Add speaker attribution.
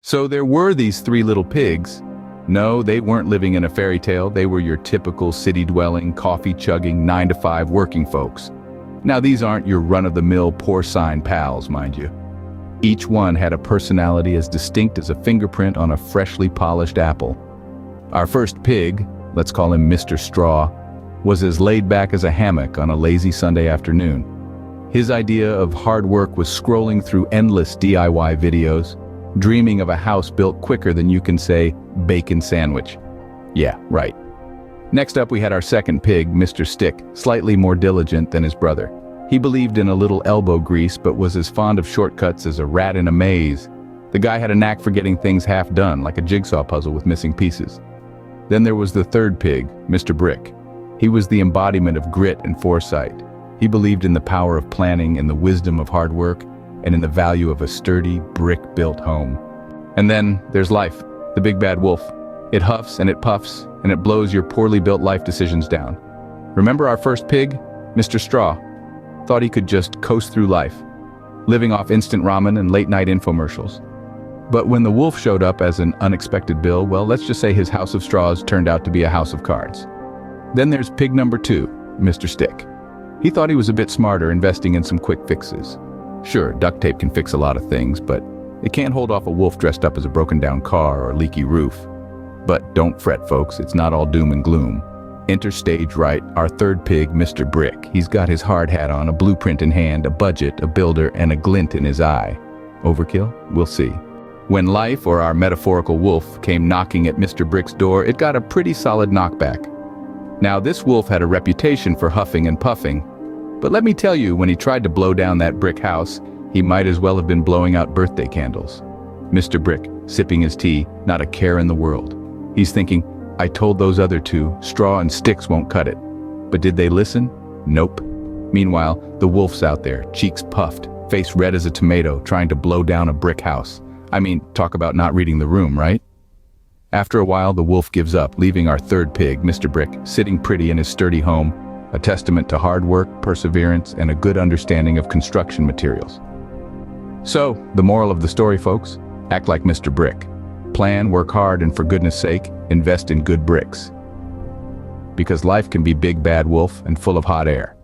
Speaker 1: So there were these three little pigs. No, they weren't living in a fairy tale. They were your typical city-dwelling, coffee-chugging, 9-to-5 working folks. Now these aren't your run-of-the-mill porcine pals, mind you. Each one had a personality as distinct as a fingerprint on a freshly polished apple. Our first pig, let's call him Mr. Straw, was as laid back as a hammock on a lazy Sunday afternoon. His idea of hard work was scrolling through endless DIY videos, dreaming of a house built quicker than you can say, bacon sandwich. Yeah, right. Next up we had our second pig, Mr. Stick, slightly more diligent than his brother. He believed in a little elbow grease but was as fond of shortcuts as a rat in a maze. The guy had a knack for getting things half done, like a jigsaw puzzle with missing pieces. Then there was the third pig, Mr. Brick. He was the embodiment of grit and foresight. He believed in the power of planning and the wisdom of hard work, and in the value of a sturdy, brick-built home. And then there's life, the big bad wolf. It huffs and it puffs, and it blows your poorly built life decisions down. Remember our first pig, Mr. Straw? Thought he could just coast through life, living off instant ramen and late-night infomercials. But when the wolf showed up as an unexpected bill, well, let's just say his house of straws turned out to be a house of cards. Then there's pig number 2, Mr. Stick. He thought he was a bit smarter, investing in some quick fixes. Sure, duct tape can fix a lot of things, but it can't hold off a wolf dressed up as a broken-down car or a leaky roof. But don't fret, folks, it's not all doom and gloom. Enter stage right, our third pig, Mr. Brick. He's got his hard hat on, a blueprint in hand, a budget, a builder, and a glint in his eye. Overkill? We'll see. When life, or our metaphorical wolf, came knocking at Mr. Brick's door, it got a pretty solid knockback. Now, this wolf had a reputation for huffing and puffing, but let me tell you, when he tried to blow down that brick house, he might as well have been blowing out birthday candles. Mr. Brick, sipping his tea, not a care in the world. He's thinking, I told those other two, straw and sticks won't cut it. But did they listen? Nope. Meanwhile, the wolf's out there, cheeks puffed, face red as a tomato, trying to blow down a brick house. I mean, talk about not reading the room, right? After a while, the wolf gives up, leaving our third pig, Mr. Brick, sitting pretty in his sturdy home, a testament to hard work, perseverance, and a good understanding of construction materials. So, the moral of the story, folks, act like Mr. Brick. Plan, work hard, and for goodness sake, invest in good bricks. Because life can be big bad wolf and full of hot air.